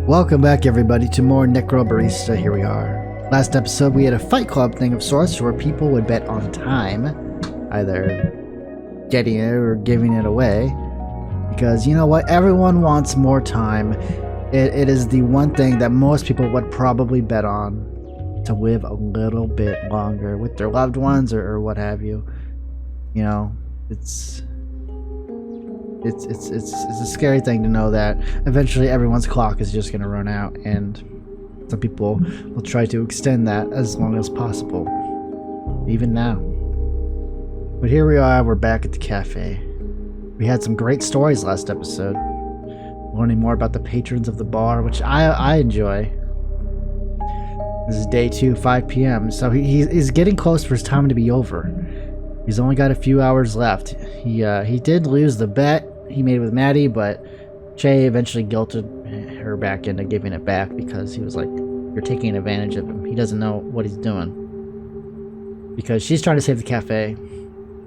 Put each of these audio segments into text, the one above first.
Welcome back, everybody, to more Necrobarista. Here we are. Last episode, we had a fight club thing of sorts where people would bet on time, either getting it or giving it away. Because you know what? Everyone wants more time. It is the one thing that most people would probably bet on to live a little bit longer with their loved ones or what have you. You know, it's a scary thing to know that eventually everyone's clock is just going to run out, and some people will try to extend that as long as possible, even now. But here we are, we're back at the cafe. We had some great stories last episode, learning more about the patrons of the bar, which I enjoy. This is day 2, 5 p.m., so he's getting close for his time to be over. He's only got a few hours left. He did lose the bet he made with Maddie, but Che eventually guilted her back into giving it back because he was like, you're taking advantage of him. He doesn't know what he's doing. Because she's trying to save the cafe,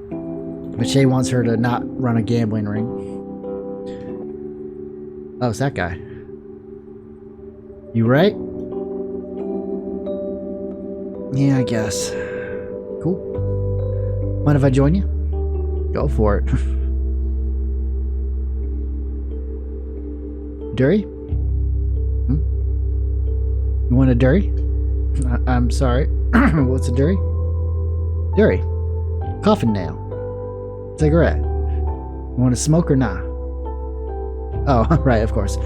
but Che wants her to not run a gambling ring. Oh, it's that guy. You right? Yeah, I guess. Cool. Mind if I join you? Go for it. Durry? You want a Durry? I'm sorry. What's a Durry? Durry. Coffin nail. Cigarette. You want to smoke or not? Oh, right, of course.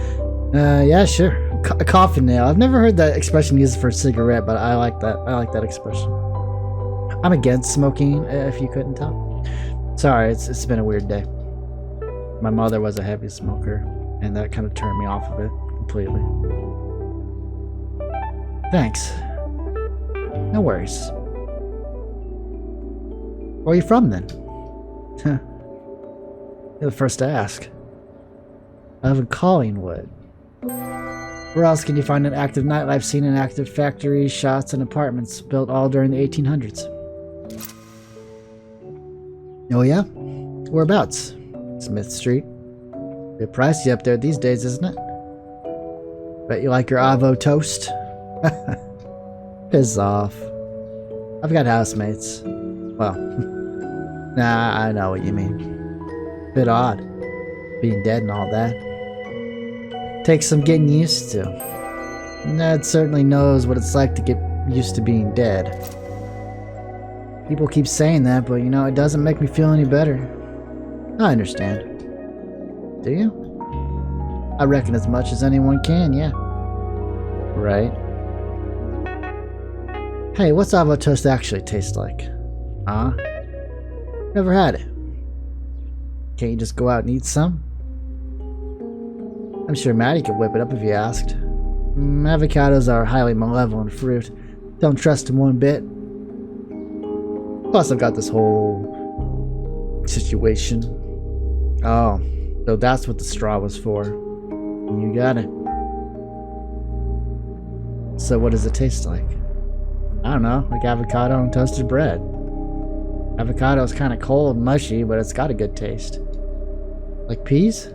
Yeah, sure. A coffin nail. I've never heard that expression used for a cigarette, but I like that. I like that expression. I'm against smoking, if you couldn't tell. Sorry, it's been a weird day. My mother was a heavy smoker, and that kind of turned me off of it completely. Thanks. No worries. Where are you from, then? You're the first to ask. I live in Collingwood. Where else can you find an active nightlife scene and active factories, shops, and apartments built all during the 1800s? Oh yeah? Whereabouts? Smith Street. Bit pricey up there these days, isn't it? Bet you like your Avo toast? Piss off. I've got housemates. Well, nah, I know what you mean. Bit odd. Being dead and all that. Takes some getting used to. Ned certainly knows what it's like to get used to being dead. People keep saying that, but you know, it doesn't make me feel any better. I understand. Do you? I reckon as much as anyone can, yeah. Right. Hey, what's Avo toast actually taste like? Huh? Never had it. Can't you just go out and eat some? I'm sure Maddie could whip it up if you asked. Avocados are a highly malevolent fruit. Don't trust them one bit. Plus, I've got this whole situation. Oh, so that's what the straw was for. You got it. So what does it taste like? I don't know, like avocado and toasted bread. Avocado's kind of cold and mushy, but it's got a good taste. Like peas?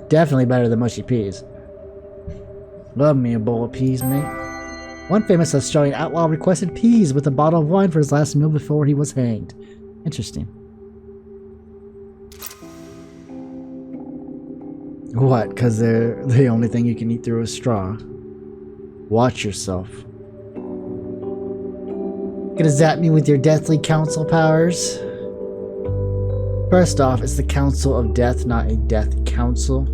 Definitely better than mushy peas. Love me a bowl of peas, mate. One famous Australian outlaw requested peas with a bottle of wine for his last meal before he was hanged. Interesting. What? Because they're the only thing you can eat through a straw. Watch yourself. Gonna zap me with your deathly council powers? First off, it's the Council of Death, not a death council.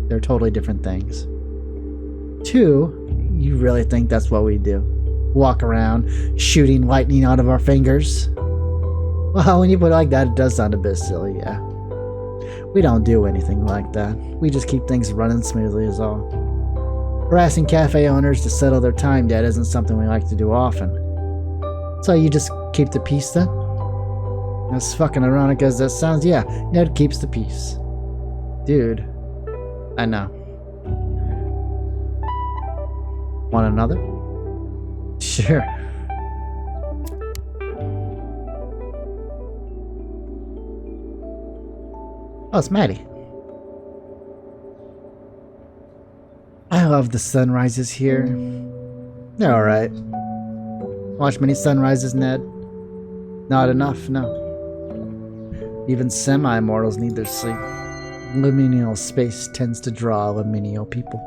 They're totally different things. 2, you really think that's what we do? Walk around shooting lightning out of our fingers? Well, when you put it like that, it does sound a bit silly, yeah. We don't do anything like that. We just keep things running smoothly is all. Harassing cafe owners to settle their time debt isn't something we like to do often. So you just keep the peace then? As fucking ironic as that sounds, yeah, Ned keeps the peace. Dude, I know. Want another? Sure. Oh, it's Maddie. I love the sunrises here. They're alright. Watch many sunrises, Ned? Not enough, no. Even semi-immortals need their sleep. Liminal space tends to draw liminal people.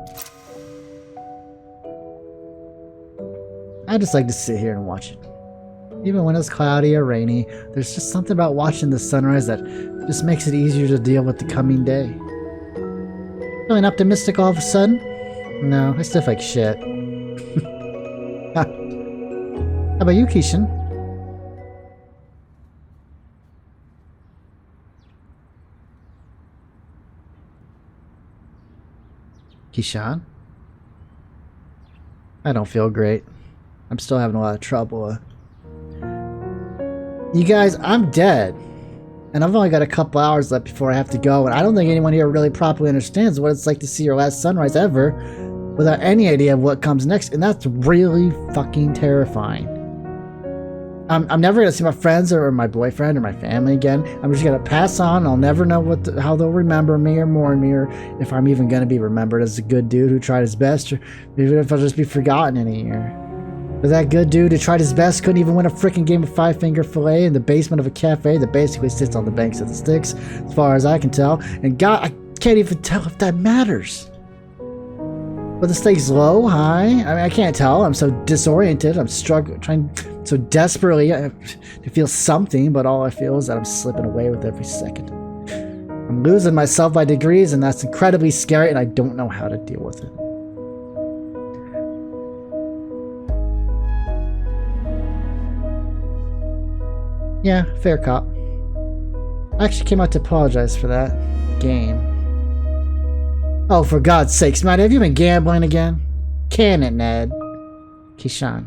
I just like to sit here and watch it. Even when it's cloudy or rainy, there's just something about watching the sunrise that just makes it easier to deal with the coming day. Feeling optimistic all of a sudden? No, I still like shit. How about you, Keishan? Keishan? I don't feel great. I'm still having a lot of trouble. You guys, I'm dead. And I've only got a couple hours left before I have to go, and I don't think anyone here really properly understands what it's like to see your last sunrise ever without any idea of what comes next, and that's really fucking terrifying. I'm never gonna see my friends or my boyfriend or my family again. I'm just gonna pass on. I'll never know how they'll remember me or mourn me, or if I'm even gonna be remembered as a good dude who tried his best, or even if I'll just be forgotten in a year. But that good dude who tried his best couldn't even win a freaking game of Five-Finger Filet in the basement of a cafe that basically sits on the banks of the Styx, as far as I can tell. And God, I can't even tell if that matters. But the stakes low, high? I mean, I can't tell. I'm so disoriented. I'm struggling, trying so desperately to feel something, but all I feel is that I'm slipping away with every second. I'm losing myself by degrees, and that's incredibly scary, and I don't know how to deal with it. Yeah, fair cop. I actually came out to apologize for that game. Oh, for God's sakes, man, have you been gambling again? Can it, Ned? Keishan,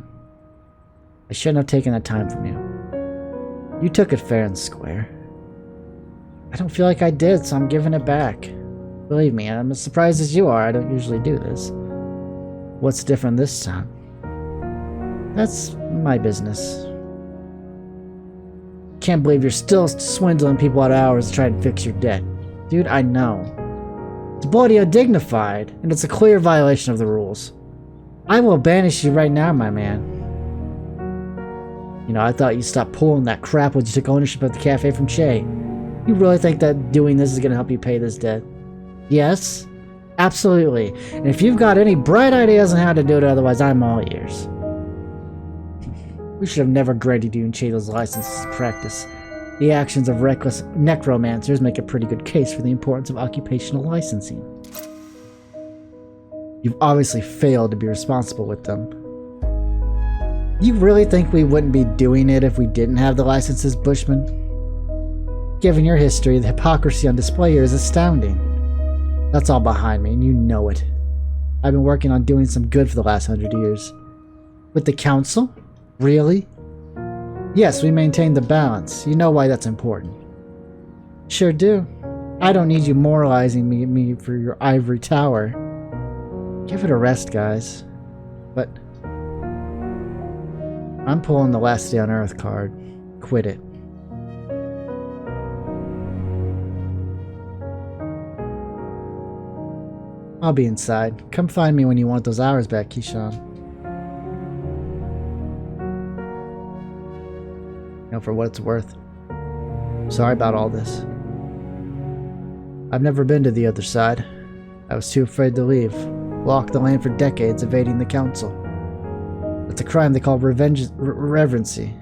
I shouldn't have taken that time from you. You took it fair and square. I don't feel like I did, so I'm giving it back. Believe me, I'm as surprised as you are. I don't usually do this. What's different this time? That's my business. Can't believe you're still swindling people out of hours to try and fix your debt. Dude, I know. It's bloody undignified, and it's a clear violation of the rules. I will banish you right now, my man. You know, I thought you stopped pulling that crap when you took ownership of the cafe from Che. You really think that doing this is going to help you pay this debt? Yes, absolutely. And if you've got any bright ideas on how to do it otherwise, I'm all ears. We should have never granted you and Che those licenses to practice. The actions of reckless necromancers make a pretty good case for the importance of occupational licensing. You've obviously failed to be responsible with them. You really think we wouldn't be doing it if we didn't have the licenses, Bushman? Given your history, the hypocrisy on display here is astounding. That's all behind me, and you know it. I've been working on doing some good for the last 100 years. With the council? Really? Yes, we maintain the balance. You know why that's important. Sure do. I don't need you moralizing me for your ivory tower. Give it a rest, guys. But I'm pulling the last day on Earth card. Quit it. I'll be inside. Come find me when you want those hours back, Keishan. For what it's worth. Sorry about all this. I've never been to the other side. I was too afraid to leave. Walked the land for decades, evading the council. It's a crime they call revenancy.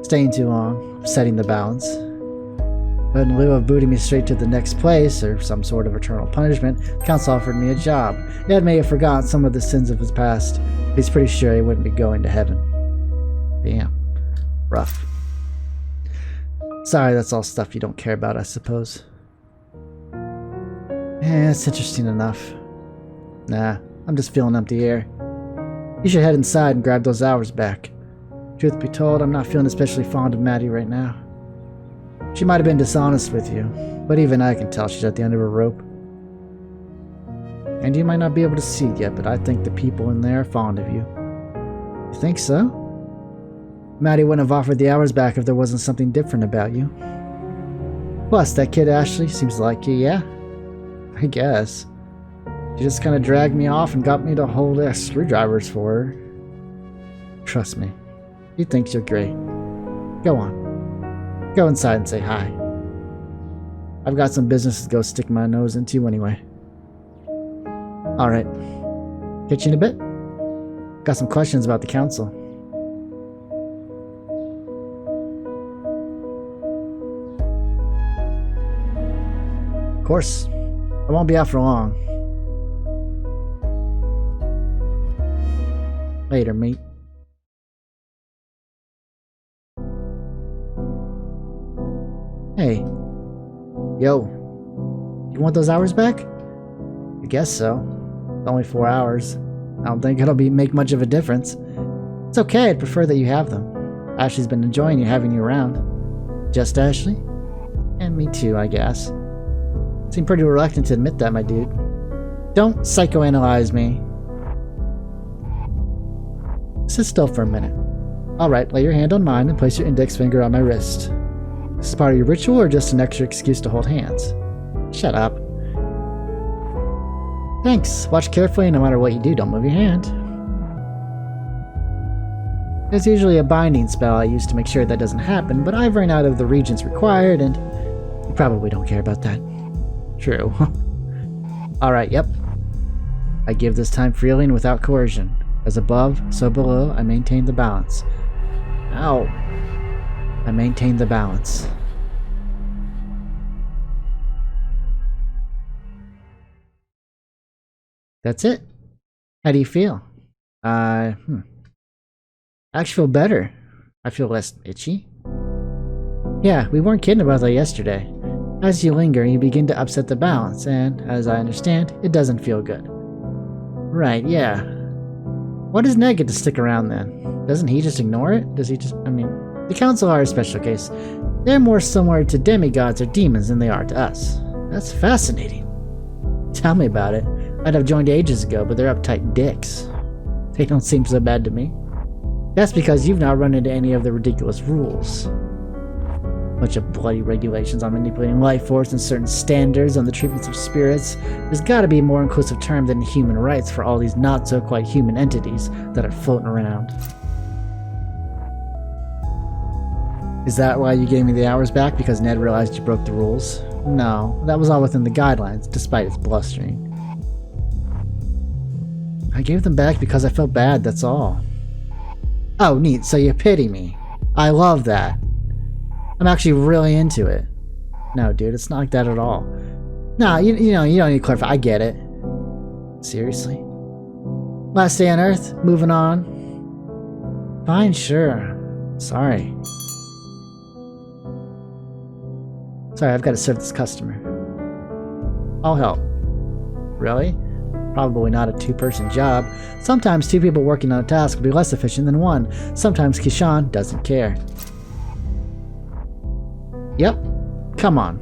Staying too long, upsetting the balance. But in lieu of booting me straight to the next place, or some sort of eternal punishment, the council offered me a job. Ned may have forgotten some of the sins of his past, but he's pretty sure he wouldn't be going to heaven. Damn. Rough. Sorry, that's all stuff you don't care about, I suppose. It's interesting enough. Nah, I'm just feeling empty air. You should head inside and grab those hours back. Truth be told, I'm not feeling especially fond of Maddie right now. She might have been dishonest with you, but even I can tell she's at the end of her rope. And you might not be able to see it yet, but I think the people in there are fond of you. You think so? Maddie wouldn't have offered the hours back if there wasn't something different about you. Plus, that kid Ashley seems to like you, yeah? I guess. She just kind of dragged me off and got me to hold screwdrivers for her. Trust me, he thinks you're great. Go on. Go inside and say hi. I've got some business to go stick my nose into anyway. Alright. Catch you in a bit. Got some questions about the council. Of course. I won't be out for long. Later, mate. Hey. Yo. You want those hours back? I guess so. Only 4 hours. I don't think it'll make much of a difference. It's okay, I'd prefer that you have them. Ashley's been enjoying having you around. Just Ashley? And me too, I guess. Seem pretty reluctant to admit that, my dude. Don't psychoanalyze me. Sit still for a minute. Alright, lay your hand on mine and place your index finger on my wrist. Is this part of your ritual or just an extra excuse to hold hands? Shut up. Thanks. Watch carefully, no matter what you do, don't move your hand. There's usually a binding spell I use to make sure that doesn't happen, but I've run out of the regions required, and you probably don't care about that. True. Alright, yep. I give this time freely and without coercion. As above, so below, I maintain the balance. Ow. I maintain the balance. That's it. How do you feel? I actually feel better. I feel less itchy. Yeah, we weren't kidding about that yesterday. As you linger, you begin to upset the balance, and, as I understand, it doesn't feel good. Right, yeah. Why does Ned get to stick around then? Doesn't he just ignore it? Does he just, the council are a special case. They're more similar to demigods or demons than they are to us. That's fascinating. Tell me about it. I'd have joined ages ago, but they're uptight dicks. They don't seem so bad to me. That's because you've not run into any of the ridiculous rules. Bunch of bloody regulations on manipulating life force and certain standards on the treatments of spirits. There's gotta be a more inclusive term than human rights for all these not-so-quite human entities that are floating around. Is that why you gave me the hours back? Because Ned realized you broke the rules? No, that was all within the guidelines, despite its blustering. I gave them back because I felt bad, that's all. Oh, neat, so you pity me. I love that. I'm actually really into it. No, dude, it's not like that at all. No, you don't need to clarify. I get it. Seriously? Last day on Earth, moving on. Fine, sure. Sorry. Sorry, I've got to serve this customer. I'll help. Really? Probably not a two-person job. Sometimes two people working on a task will be less efficient than one. Sometimes Kishan doesn't care. Yep. Come on.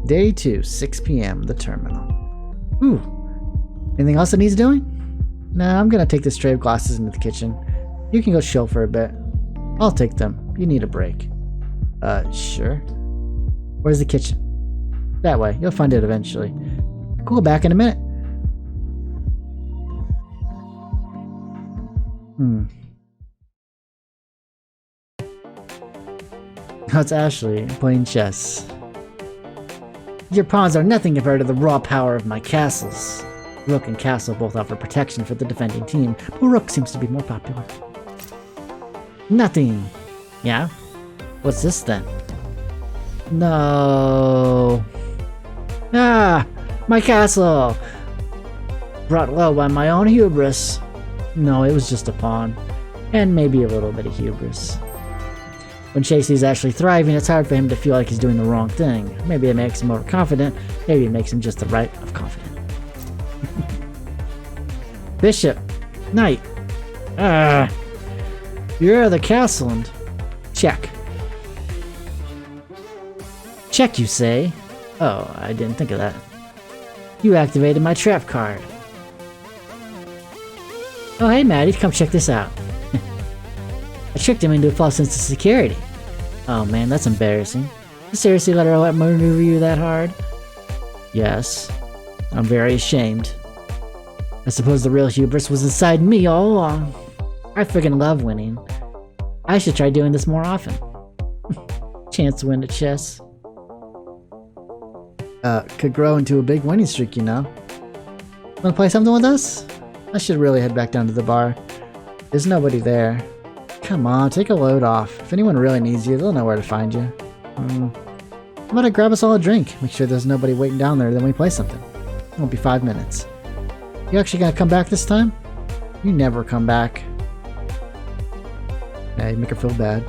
Day 2, 6 p.m. The terminal. Ooh. Anything else that needs doing? Nah, I'm gonna take this tray of glasses into the kitchen. You can go chill for a bit. I'll take them. You need a break. Sure. Where's the kitchen? That way. You'll find it eventually. Cool, back in a minute. That's Ashley, playing chess. Your pawns are nothing compared to the raw power of my castles. Rook and castle both offer protection for the defending team, but Rook seems to be more popular. Nothing. Yeah? What's this then? No. Ah! My castle! Brought low by my own hubris. No, it was just a pawn. And maybe a little bit of hubris. When Chasey's actually thriving, it's hard for him to feel like he's doing the wrong thing. Maybe it makes him overconfident. Maybe it makes him just the right of confident. Bishop. Knight. Ah. You're the castle and... Check. Check, you say? Oh, I didn't think of that. You activated my trap card. Oh hey Maddie, come check this out. I tricked him into a false sense of security. Oh man, that's embarrassing. You seriously let her maneuver you that hard? Yes. I'm very ashamed. I suppose the real hubris was inside me all along. I friggin' love winning. I should try doing this more often. Chance to win at chess. Could grow into a big winning streak, you know. Wanna play something with us? I should really head back down to the bar. There's nobody there. Come on, take a load off. If anyone really needs you, they'll know where to find you. How about I grab us all a drink? Make sure there's nobody waiting down there, then we play something. It won't be 5 minutes. You actually gonna come back this time? You never come back. Yeah, you make her feel bad.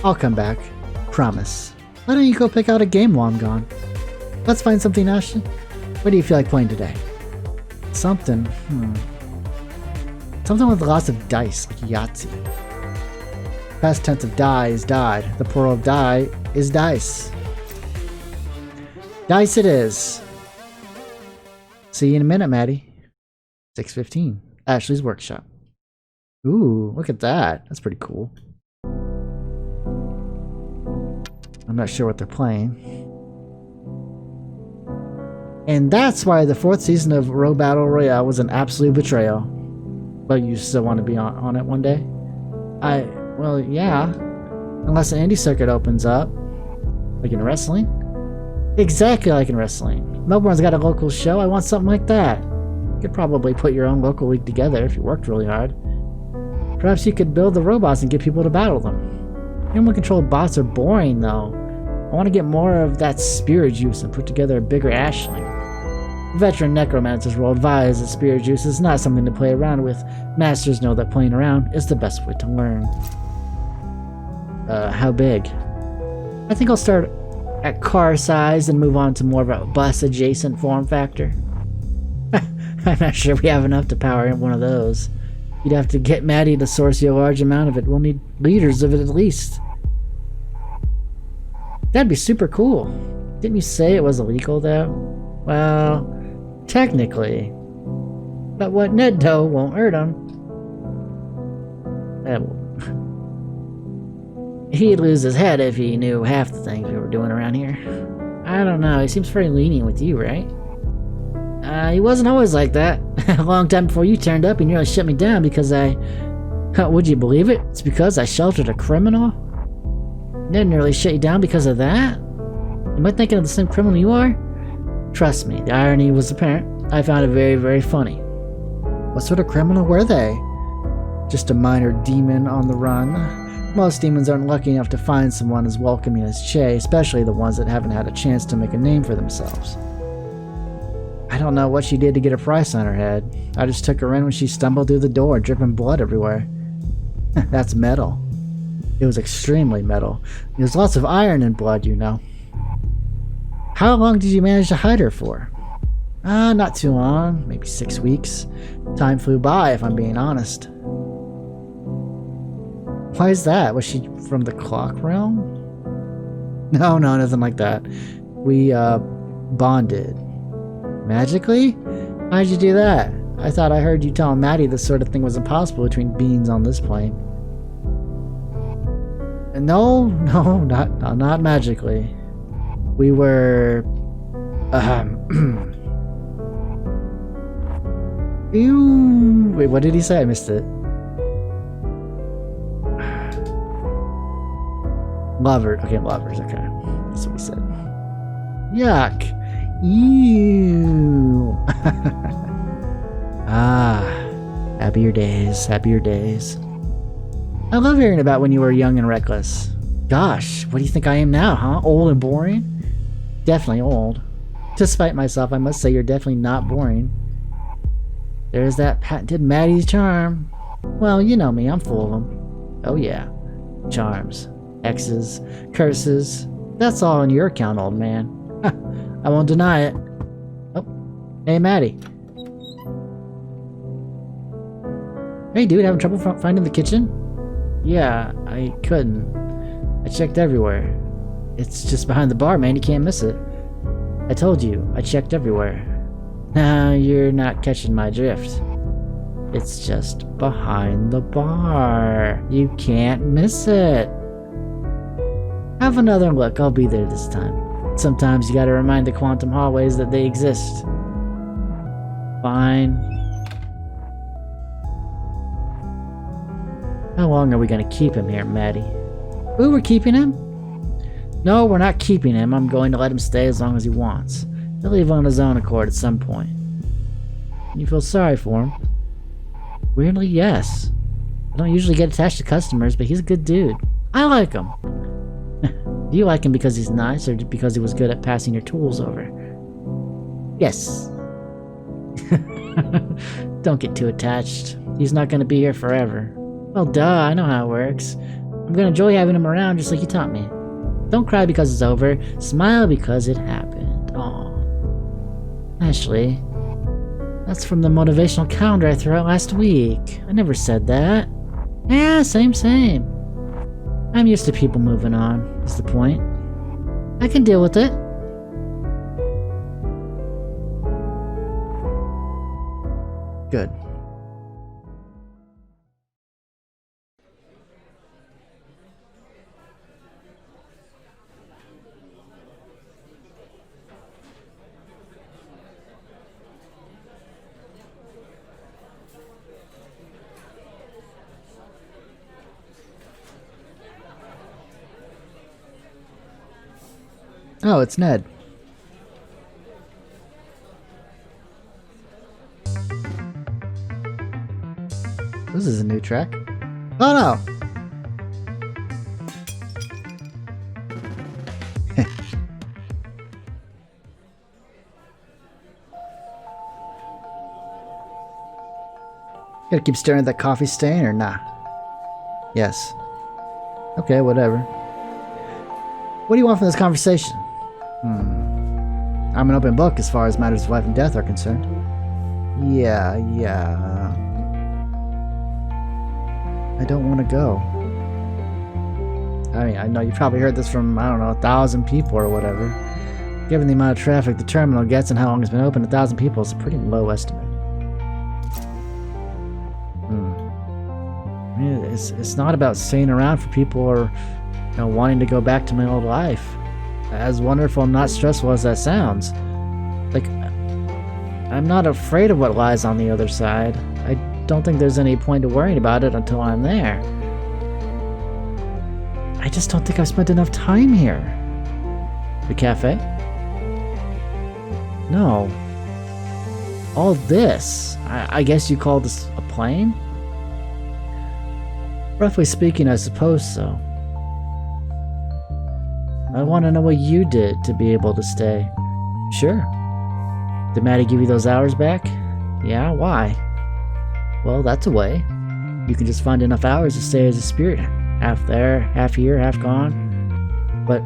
I'll come back. Promise. Why don't you go pick out a game while I'm gone? Let's find something, Ashley. What do you feel like playing today? Something. Something with lots of dice, like Yahtzee. Past tense of die is died. The plural of die is dice. Dice it is. See you in a minute, Maddie. 6:15. Ashley's workshop. Ooh, look at that. That's pretty cool. I'm not sure what they're playing. And that's why the 4th season of Row Battle Royale was an absolute betrayal. But you still want to be on it one day? Well, yeah. Unless an indie circuit opens up. Like in wrestling? Exactly like in wrestling. Melbourne's got a local show. I want something like that. You could probably put your own local league together if you worked really hard. Perhaps you could build the robots and get people to battle them. Human-controlled bots are boring, though. I want to get more of that spirit juice and put together a bigger Ashling. Veteran necromancers will advise that spirit juice is not something to play around with. Masters know that playing around is the best way to learn. How big? I think I'll start at car size and move on to more of a bus-adjacent form factor. I'm not sure we have enough to power in one of those. You'd have to get Maddie to source you a large amount of it. We'll need liters of it at least. That'd be super cool. Didn't you say it was illegal, though? Well, technically. But what Ned Doe won't hurt him. He'd lose his head if he knew half the things we were doing around here. I don't know, he seems very lenient with you, right? He wasn't always like that. A long time before you turned up, he nearly shut me down because would you believe it? It's because I sheltered a criminal? Ned nearly shut you down because of that? Am I thinking of the same criminal you are? Trust me, the irony was apparent. I found it very, very funny. What sort of criminal were they? Just a minor demon on the run. Most demons aren't lucky enough to find someone as welcoming as Che, especially the ones that haven't had a chance to make a name for themselves. I don't know what she did to get a price on her head. I just took her in when she stumbled through the door, dripping blood everywhere. That's metal. It was extremely metal. There's lots of iron in blood, you know. How long did you manage to hide her for? Not too long. Maybe 6 weeks. Time flew by, if I'm being honest. Why is that? Was she from the clock realm? No, nothing like that. We, bonded. Magically? How'd you do that? I thought I heard you telling Maddie this sort of thing was impossible between beings on this plane. No, not magically. We were... Wait, what did he say? I missed it. Lovers. Okay, lovers. Okay. That's what he said. Yuck. Ew. Happier days. Happier days. I love hearing about when you were young and reckless. Gosh, what do you think I am now, huh? Old and boring? Definitely old. Despite myself, I must say you're definitely not boring. There's that patented Maddie's charm. Well, you know me, I'm full of them. Oh yeah. Charms. Exes. Curses. That's all on your account, old man. I won't deny it. Oh. Hey, Maddie. Hey, dude, having trouble finding the kitchen? Yeah, I couldn't. I checked everywhere. It's just behind the bar, man. You can't miss it. I told you. I checked everywhere. Now you're not catching my drift. It's just behind the bar. You can't miss it. Have another look. I'll be there this time. Sometimes you gotta remind the quantum hallways that they exist. Fine. How long are we gonna keep him here, Maddie? Ooh, we're keeping him? No, we're not keeping him. I'm going to let him stay as long as he wants. He'll leave on his own accord at some point. You feel sorry for him? Weirdly, yes. I don't usually get attached to customers, but he's a good dude. I like him. Do you like him because he's nice, or because he was good at passing your tools over? Yes. Don't get too attached. He's not going to be here forever. Well, duh, I know how it works. I'm going to enjoy having him around just like you taught me. Don't cry because it's over. Smile because it happened. Aw. Ashley, that's from the motivational calendar I threw out last week. I never said that. Yeah, same. I'm used to people moving on, is the point. I can deal with it. Good. Oh, it's Ned. This is a new track. Oh no! Gotta keep staring at that coffee stain or nah? Yes. Okay, whatever. What do you want from this conversation? I'm an open book as far as matters of life and death are concerned. Yeah. I don't want to go. I mean, I know you probably heard this from, I don't know, 1,000 people or whatever. Given the amount of traffic the terminal gets and how long it's been open, 1,000 people is a pretty low estimate. I mean, it's not about staying around for people or, you know, wanting to go back to my old life. As wonderful and not stressful as that sounds. Like, I'm not afraid of what lies on the other side. I don't think there's any point to worrying about it until I'm there. I just don't think I've spent enough time here. The cafe? No. All this? I guess you call this a plane? Roughly speaking, I suppose so. I want to know what you did to be able to stay. Sure. Did Maddie give you those hours back? Yeah, why? Well, that's a way. You can just find enough hours to stay as a spirit. Half there, half here, half gone. But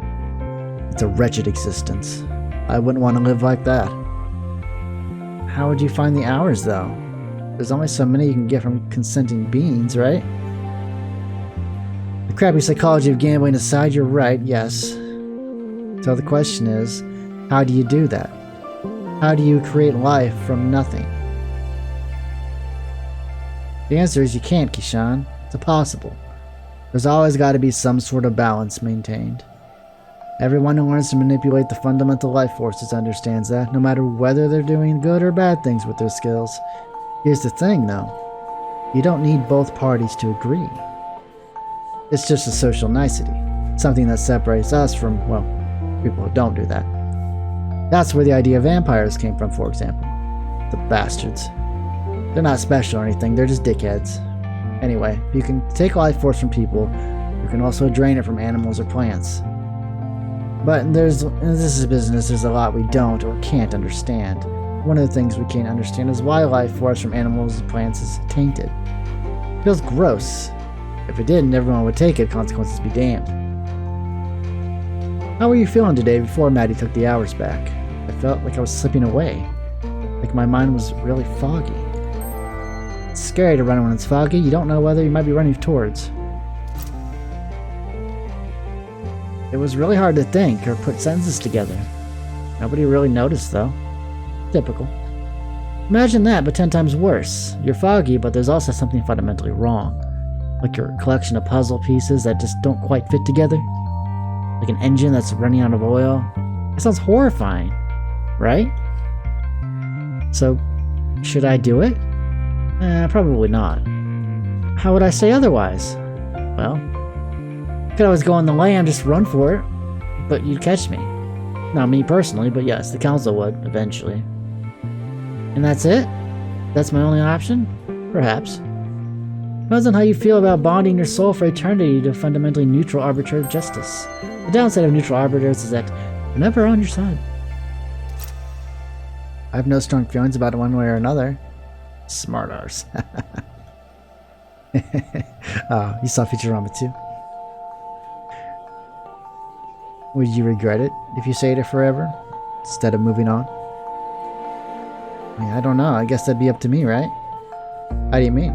it's a wretched existence. I wouldn't want to live like that. How would you find the hours, though? There's only so many you can get from consenting beings, right? The crappy psychology of gambling aside, you're right, yes. So the question is, how do you do that? How do you create life from nothing? The answer is you can't, Kishan. It's impossible. There's always got to be some sort of balance maintained. Everyone who learns to manipulate the fundamental life forces understands that, no matter whether they're doing good or bad things with their skills. Here's the thing, though. You don't need both parties to agree. It's just a social nicety. Something that separates us from, well, people who don't do that. That's where the idea of vampires came from, for example. The bastards. They're not special or anything, they're just dickheads. Anyway, you can take life force from people, you can also drain it from animals or plants. But in this is business, there's a lot we don't or can't understand. One of the things we can't understand is why life force from animals and plants is tainted. It feels gross. If it didn't, everyone would take it, consequences be damned. How were you feeling today before Maddie took the hours back? I felt like I was slipping away. Like my mind was really foggy. It's scary to run when it's foggy. You don't know whether you might be running towards. It was really hard to think or put sentences together. Nobody really noticed, though. Typical. Imagine that, but 10 times worse. You're foggy, but there's also something fundamentally wrong. Like your collection of puzzle pieces that just don't quite fit together. Like an engine that's running out of oil. It sounds horrifying, right? So, should I do it? Probably not. How would I say otherwise? Well, I could always go on the lam, just run for it, but you'd catch me. Not me personally, but yes, the council would, eventually. And that's it? That's my only option? Perhaps. Depends on how you feel about bonding your soul for eternity to fundamentally neutral arbiter of justice. The downside of neutral arbiters is that they're never on your side. I have no strong feelings about it one way or another. Smart arse. Oh, you saw Futurama too? Would you regret it if you stayed it forever, instead of moving on? I mean, I don't know. I guess that'd be up to me, right? How do you mean?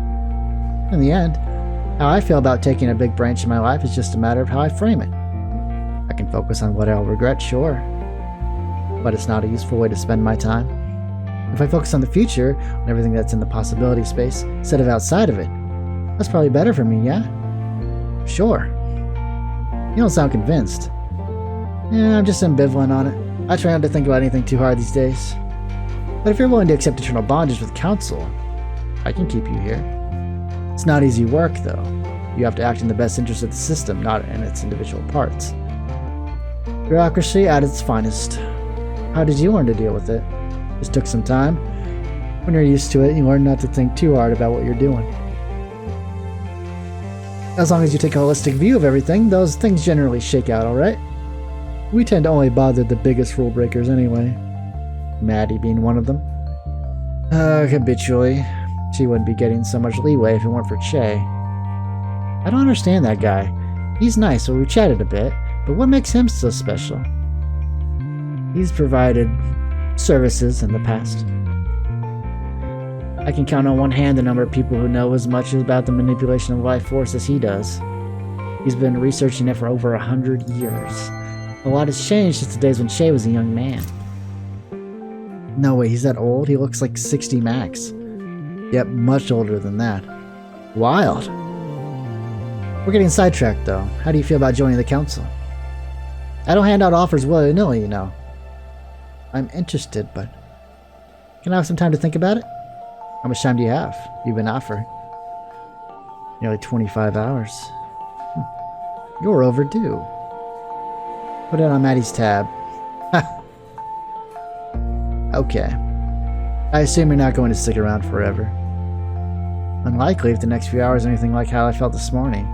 In the end, how I feel about taking a big branch in my life is just a matter of how I frame it. I can focus on what I'll regret, sure. But it's not a useful way to spend my time. If I focus on the future, on everything that's in the possibility space, instead of outside of it, that's probably better for me, yeah? Sure. You don't sound convinced. Yeah, I'm just ambivalent on it. I try not to think about anything too hard these days. But if you're willing to accept eternal bondage with counsel, I can keep you here. It's not easy work, though. You have to act in the best interest of the system, not in its individual parts. Bureaucracy at its finest. How did you learn to deal with it? Just took some time. When you're used to it, you learn not to think too hard about what you're doing. As long as you take a holistic view of everything, those things generally shake out, alright? We tend to only bother the biggest rule breakers anyway. Maddie being one of them. Habitually. She wouldn't be getting so much leeway if it weren't for Che. I don't understand that guy. He's nice, so we chatted a bit, but what makes him so special? He's provided services in the past. I can count on one hand the number of people who know as much about the manipulation of life force as he does. He's been researching it for over 100 years. A lot has changed since the days when Che was a young man. No way, he's that old? He looks like 60 max. Yep, much older than that. Wild. We're getting sidetracked, though. How do you feel about joining the council? I don't hand out offers willy-nilly, you know. I'm interested, but... Can I have some time to think about it? How much time do you have? You've been offered. Nearly 25 hours. You're overdue. Put it on Maddie's tab. Okay. I assume you're not going to stick around forever. Unlikely if the next few hours are anything like how I felt this morning.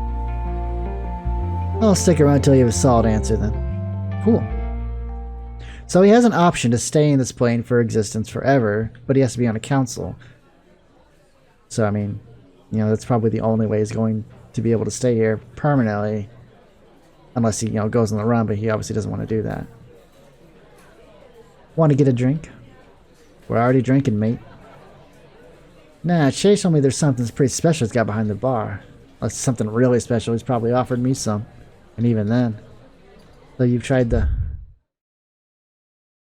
I'll stick around until you have a solid answer then. Cool. So he has an option to stay in this plane for existence forever, but he has to be on a council. So, I mean, you know, that's probably the only way he's going to be able to stay here permanently. Unless he, you know, goes on the run, but he obviously doesn't want to do that. Want to get a drink? We're already drinking, mate. Nah, Che told me there's something pretty special he's got behind the bar. Unless it's something really special, he's probably offered me some. And even then. So you've tried the...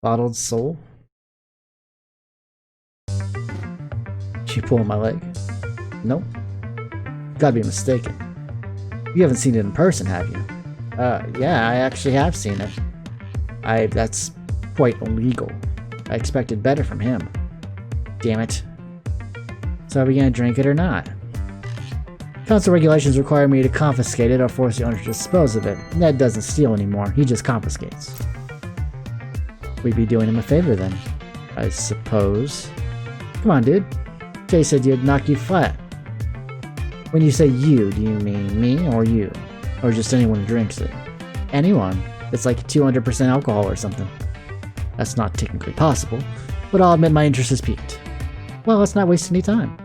bottled soul? Did you pull my leg? Nope. Gotta be mistaken. You haven't seen it in person, have you? Yeah, I actually have seen it. That's quite illegal. I expected better from him. Damn it. So are we gonna drink it or not? Council regulations require me to confiscate it or force the owner to dispose of it. Ned doesn't steal anymore, he just confiscates. We'd be doing him a favor then, I suppose. Come on, dude. Jay said you'd knock you flat. When you say you, do you mean me or you? Or just anyone who drinks it? Anyone. It's like 200% alcohol or something. That's not technically possible, but I'll admit my interest is piqued. Well, let's not waste any time.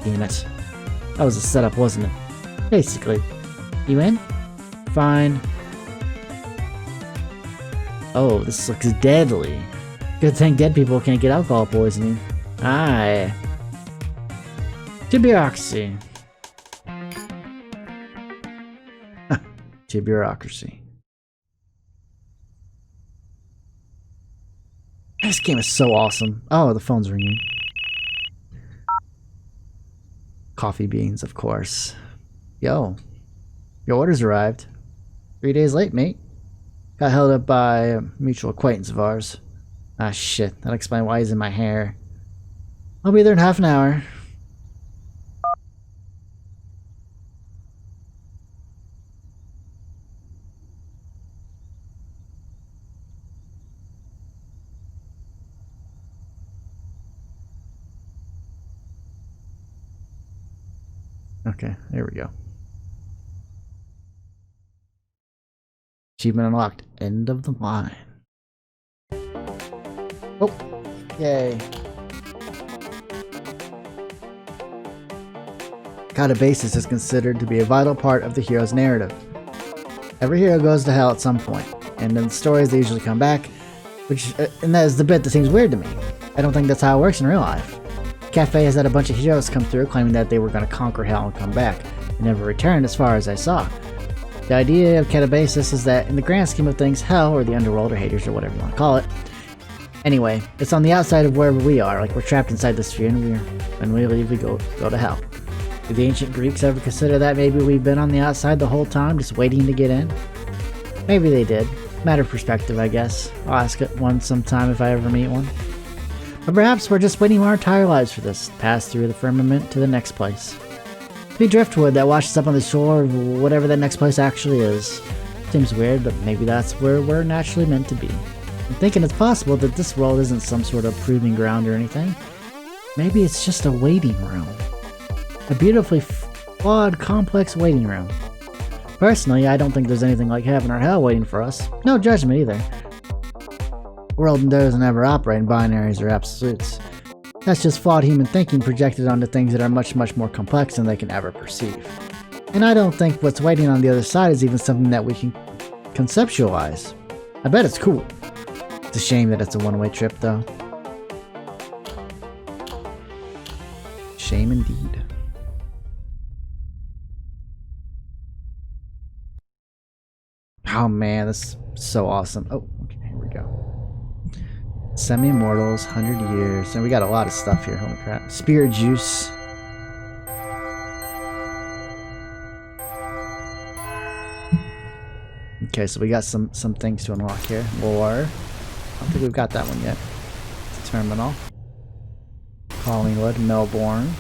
Damn it. That was a setup, wasn't it? Basically. You in? Fine. Oh, this looks deadly. Good thing dead people can't get alcohol poisoning. Aye. To bureaucracy. to bureaucracy. This game is so awesome. Oh, the phone's ringing. Coffee beans, of course. Yo. Your order's arrived. 3 days late, mate. Got held up by a mutual acquaintance of ours. Ah, shit. That'll explain why he's in my hair. I'll be there in half an hour. Okay, there we go. Achievement unlocked. End of the line. Oh, yay. Catabasis is considered to be a vital part of the hero's narrative. Every hero goes to hell at some point, and in the stories they usually come back, and that is the bit that seems weird to me. I don't think that's how it works in real life. Cafe has had a bunch of heroes come through claiming that they were going to conquer hell and come back. They never returned as far as I saw. The idea of Catabasis is that in the grand scheme of things, hell, or the underworld, or Hades, or whatever you want to call it. Anyway, it's on the outside of wherever we are, like we're trapped inside the sphere, and when we leave, we go to hell. Did the ancient Greeks ever consider that maybe we've been on the outside the whole time, just waiting to get in? Maybe they did. Matter of perspective, I guess. I'll ask it one sometime if I ever meet one. But perhaps we're just waiting our entire lives for this, to pass through the firmament to the next place. Be driftwood that washes up on the shore of whatever that next place actually is. Seems weird, but maybe that's where we're naturally meant to be. I'm thinking it's possible that this world isn't some sort of proving ground or anything. Maybe it's just a waiting room. A beautifully flawed, complex waiting room. Personally, I don't think there's anything like heaven or hell waiting for us. No judgment either. The world doesn't ever operate in binaries or absolutes. That's just flawed human thinking projected onto things that are much, much more complex than they can ever perceive. And I don't think what's waiting on the other side is even something that we can conceptualize. I bet it's cool. It's a shame that it's a one-way trip, though. Shame indeed. Oh man, this is so awesome. Oh, okay, here we go. Semi-immortals, 100 years. And we got a lot of stuff here, holy crap. Spirit juice. Okay, so we got some things to unlock here. Lore. I don't think we've got that one yet. Terminal. Collingwood, Melbourne.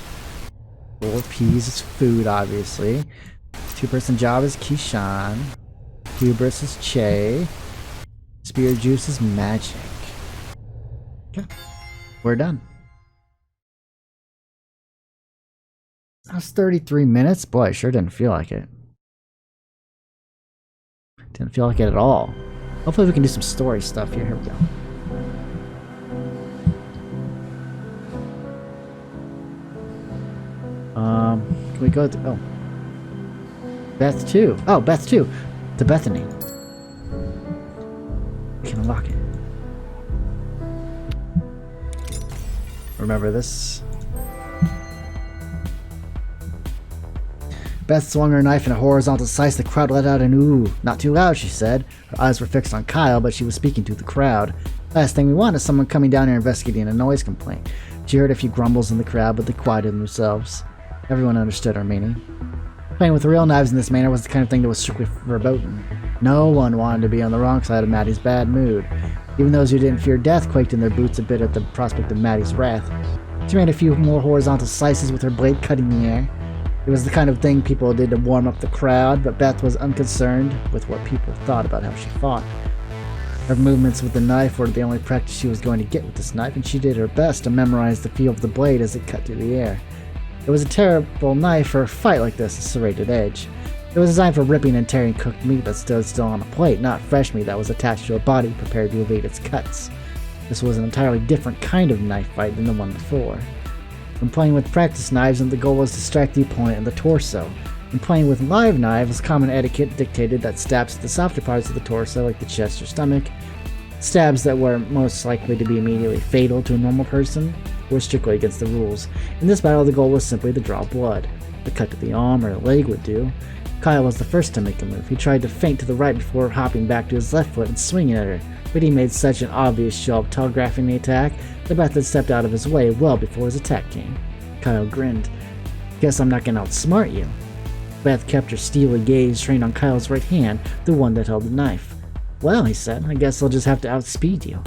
4 P's is food, obviously. 2-person job is Kishan. Hubris is Che. Spirit juice is magic. Okay. We're done. That was 33 minutes? Boy, I sure didn't feel like it. Didn't feel like it at all. Hopefully we can do some story stuff here. Here we go. Can we go to... Oh. Beth 2. Oh, Beth 2. To Bethany. We can unlock it. Remember this? Beth swung her knife in a horizontal slice. The crowd let out an ooh. Not too loud, she said. Her eyes were fixed on Kyle, but she was speaking to the crowd. Last thing we want is someone coming down here investigating a noise complaint. She heard a few grumbles in the crowd, but they quieted themselves. Everyone understood her meaning. Playing with real knives in this manner was the kind of thing that was strictly verboten. No one wanted to be on the wrong side of Maddie's bad mood. Even those who didn't fear death quaked in their boots a bit at the prospect of Maddie's wrath. She made a few more horizontal slices with her blade cutting the air. It was the kind of thing people did to warm up the crowd, but Beth was unconcerned with what people thought about how she fought. Her movements with the knife were the only practice she was going to get with this knife, and she did her best to memorize the feel of the blade as it cut through the air. It was a terrible knife for a fight like this, a serrated edge. It was designed for ripping and tearing cooked meat that stood still on a plate, not fresh meat that was attached to a body prepared to evade its cuts. This was an entirely different kind of knife fight than the one before. When playing with practice knives, the goal was to strike the opponent in the torso. When playing with live knives, common etiquette dictated that stabs at the softer parts of the torso, like the chest or stomach, stabs that were most likely to be immediately fatal to a normal person, were strictly against the rules. In this battle, the goal was simply to draw blood. The cut to the arm or the leg would do. Kyle was the first to make a move. He tried to feint to the right before hopping back to his left foot and swinging at her, but he made such an obvious show of telegraphing the attack that Beth had stepped out of his way well before his attack came. Kyle grinned. Guess I'm not gonna outsmart you. Beth kept her steely gaze trained on Kyle's right hand, the one that held the knife. Well, he said, I guess I'll just have to outspeed you.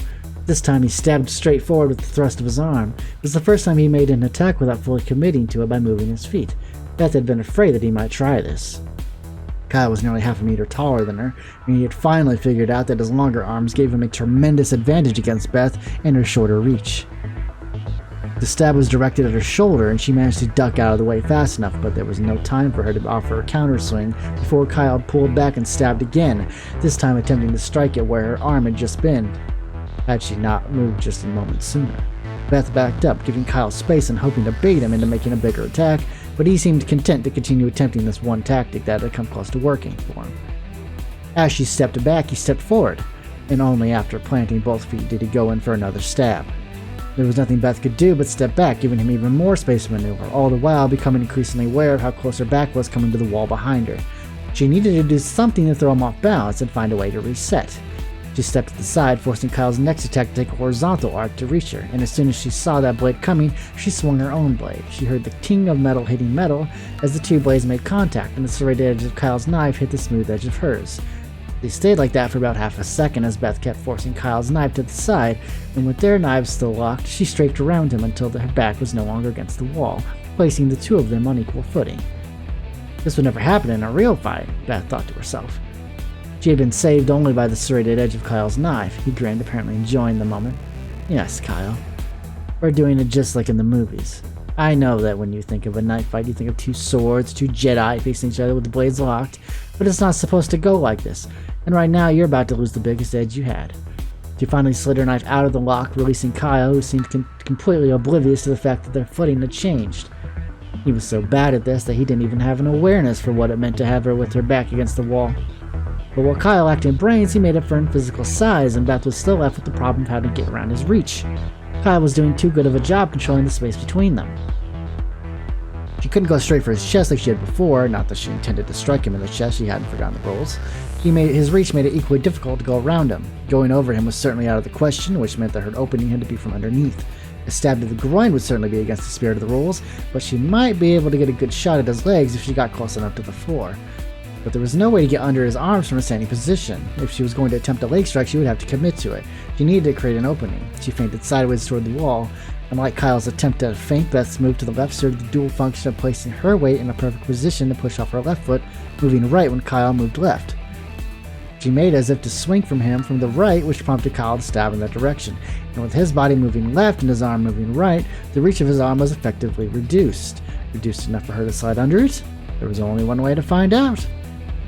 This time he stabbed straight forward with the thrust of his arm. It was the first time he made an attack without fully committing to it by moving his feet. Beth had been afraid that he might try this. Kyle was nearly half a meter taller than her, and he had finally figured out that his longer arms gave him a tremendous advantage against Beth and her shorter reach. The stab was directed at her shoulder, and she managed to duck out of the way fast enough, but there was no time for her to offer a counterswing before Kyle pulled back and stabbed again, this time attempting to strike it where her arm had just been, had she not moved just a moment sooner. Beth backed up, giving Kyle space and hoping to bait him into making a bigger attack, but he seemed content to continue attempting this one tactic that had come close to working for him. As she stepped back, he stepped forward, and only after planting both feet did he go in for another stab. There was nothing Beth could do but step back, giving him even more space to maneuver, all the while becoming increasingly aware of how close her back was coming to the wall behind her. She needed to do something to throw him off balance and find a way to reset. She stepped to the side, forcing Kyle's next attack to take a horizontal arc to reach her, and as soon as she saw that blade coming, she swung her own blade. She heard the ting of metal hitting metal as the two blades made contact, and the serrated edge of Kyle's knife hit the smooth edge of hers. They stayed like that for about half a second as Beth kept forcing Kyle's knife to the side, and with their knives still locked, she strafed around him until her back was no longer against the wall, placing the two of them on equal footing. This would never happen in a real fight, Beth thought to herself. She had been saved only by the serrated edge of Kyle's knife. He grinned, apparently enjoying the moment. Yes, Kyle. We're doing it just like in the movies. I know that when you think of a knife fight, you think of two swords, two Jedi facing each other with the blades locked, but it's not supposed to go like this, and right now you're about to lose the biggest edge you had. She finally slid her knife out of the lock, releasing Kyle, who seemed completely oblivious to the fact that their footing had changed. He was so bad at this that he didn't even have an awareness for what it meant to have her with her back against the wall. But while Kyle lacked in brains, he made up for in physical size, and Beth was still left with the problem of how to get around his reach. Kyle was doing too good of a job controlling the space between them. She couldn't go straight for his chest like she had before, not that she intended to strike him in the chest, she hadn't forgotten the rules. His reach made it equally difficult to go around him. Going over him was certainly out of the question, which meant that her opening had to be from underneath. A stab to the groin would certainly be against the spirit of the rules, but she might be able to get a good shot at his legs if she got close enough to the floor. But there was no way to get under his arms from a standing position. If she was going to attempt a leg strike, she would have to commit to it. She needed to create an opening. She feinted sideways toward the wall. Unlike Kyle's attempt at a feint, Beth's move to the left served the dual function of placing her weight in a perfect position to push off her left foot, moving right when Kyle moved left. She made as if to swing from him from the right, which prompted Kyle to stab in that direction. And with his body moving left and his arm moving right, the reach of his arm was effectively reduced. Reduced enough for her to slide under it? There was only one way to find out.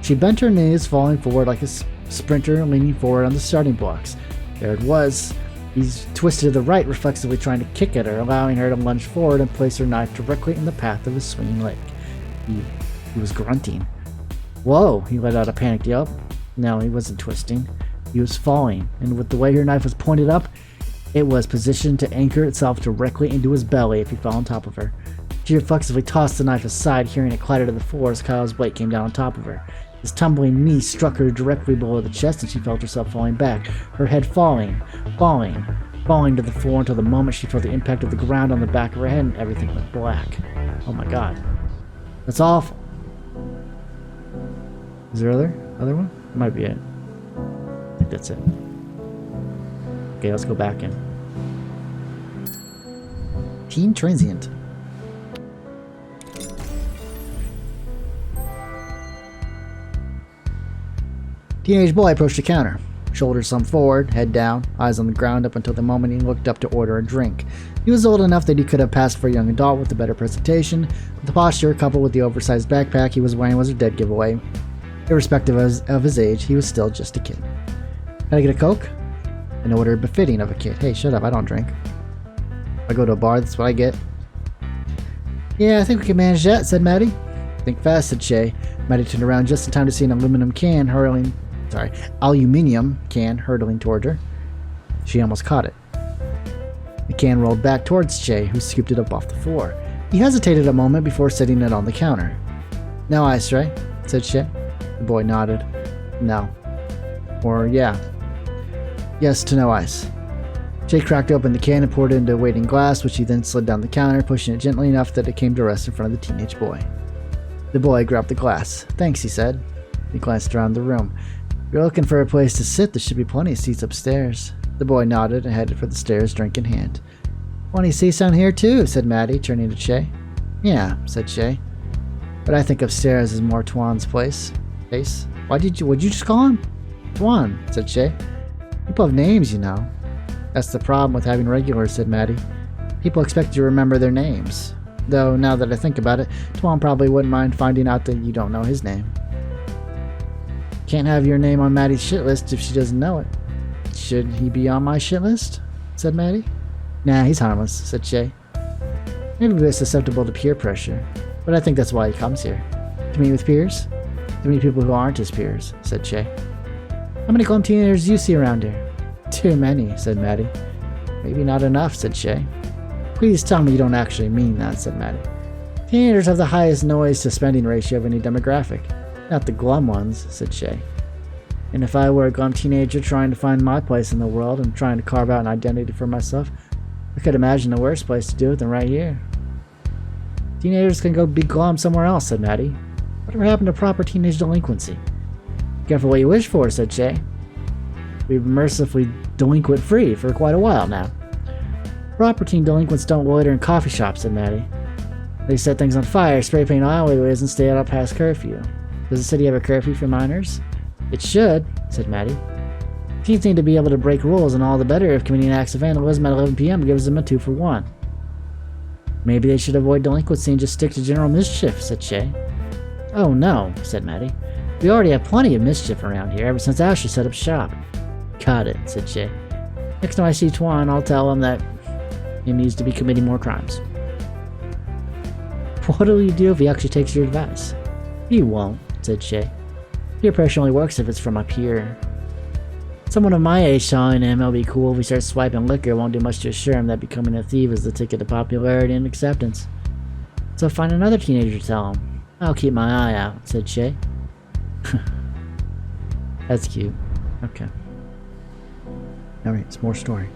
She bent her knees, falling forward like a sprinter leaning forward on the starting blocks. There it was. He twisted to the right, reflexively trying to kick at her, allowing her to lunge forward and place her knife directly in the path of his swinging leg. He was grunting. Whoa, he let out a panicked yelp. No, he wasn't twisting. He was falling, and with the way her knife was pointed up, it was positioned to anchor itself directly into his belly if he fell on top of her. She reflexively tossed the knife aside, hearing it clatter to the floor as Kyle's weight came down on top of her. His tumbling knee struck her directly below the chest, and she felt herself falling back, her head falling to the floor until the moment she felt the impact of the ground on the back of her head and everything went black. Oh my god. That's awful. Is there other one? Might be it. I think that's it. Okay, let's go back in. Teen Transient. Teenage boy approached the counter, shoulders slumped forward, head down, eyes on the ground up until the moment he looked up to order a drink. He was old enough that he could have passed for a young adult with a better presentation, but the posture coupled with the oversized backpack he was wearing was a dead giveaway. Irrespective of his age, he was still just a kid. Can I get a Coke? An order befitting of a kid. Hey, shut up, I don't drink. If I go to a bar, that's what I get. Yeah, I think we can manage that, said Maddie. Think fast, said Shay. Maddie turned around just in time to see an aluminium can hurtling toward her. She almost caught it. The can rolled back towards Shay, who scooped it up off the floor. He hesitated a moment before setting it on the counter. No ice, right? said Shay. The boy nodded. No. Or yeah. Yes to no ice. Shay cracked open the can and poured it into a waiting glass, which he then slid down the counter, pushing it gently enough that it came to rest in front of the teenage boy. The boy grabbed the glass. Thanks, he said. He glanced around the room. If you're looking for a place to sit, there should be plenty of seats upstairs. The boy nodded and headed for the stairs, drink in hand. Plenty of seats down here too, said Maddie, turning to Shay. Yeah, said Shay. But I think upstairs is more Tuan's place. Would you just call him? Tuan, said Shay. People have names, you know. That's the problem with having regulars, said Maddie. People expect you to remember their names. Though, now that I think about it, Tuan probably wouldn't mind finding out that you don't know his name. Can't have your name on Maddie's shit list if she doesn't know it. Should he be on my shit list? Said Maddie. Nah, he's harmless, said Shay. Maybe he's susceptible to peer pressure, but I think that's why he comes here. To meet with peers? To meet people who aren't his peers, said Shay. How many glum teenagers do you see around here? Too many, said Maddie. Maybe not enough, said Shay. Please tell me you don't actually mean that, said Maddie. Teenagers have the highest noise to spending ratio of any demographic. Not the glum ones, said Shay. And if I were a glum teenager trying to find my place in the world and trying to carve out an identity for myself, I could imagine a worse place to do it than right here. Teenagers can go be glum somewhere else, said Maddie. Whatever happened to proper teenage delinquency? Careful what you wish for, said Shay. We've been mercifully delinquent-free for quite a while now. Proper teen delinquents don't loiter in coffee shops, said Maddie. They set things on fire, spray paint alleyways, and stay out past curfew. Does the city have a curfew for minors? It should, said Maddie. Teens need to be able to break rules, and all the better if committing acts of vandalism at 11 p.m. gives them a 2-for-1. Maybe they should avoid delinquency and just stick to general mischief, said Shay. Oh no, said Maddie. We already have plenty of mischief around here ever since Asher set up shop. Got it, said Shay. Next time I see Tuan, I'll tell him that he needs to be committing more crimes. What'll you do if he actually takes your advice? He won't, said Shay. Peer pressure only works if it's from a peer. Someone of my age telling him it'll be cool if we start swiping liquor won't do much to assure him that becoming a thief is the ticket to popularity and acceptance. So find another teenager to tell him. I'll keep my eye out, said Shay. That's cute. Okay. Alright, it's more story.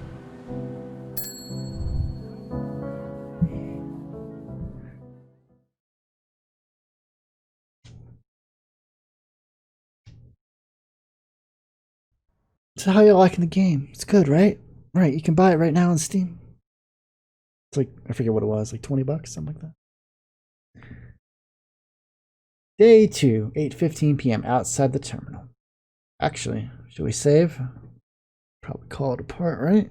So how you liking the game? It's good, right? Right, you can buy it right now on Steam. It's like, I forget what it was, like $20, something like that. Day 2, 8:15 p.m. outside the terminal. Actually, should we save? Probably call it a part, right?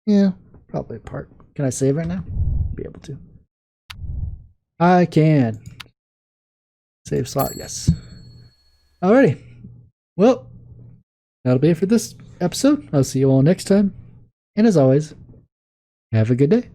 Yeah, probably a part. Can I save right now? Be able to. I can. Save slot, yes. Alrighty. Well, that'll be it for this episode. I'll see you all next time. And as always, have a good day.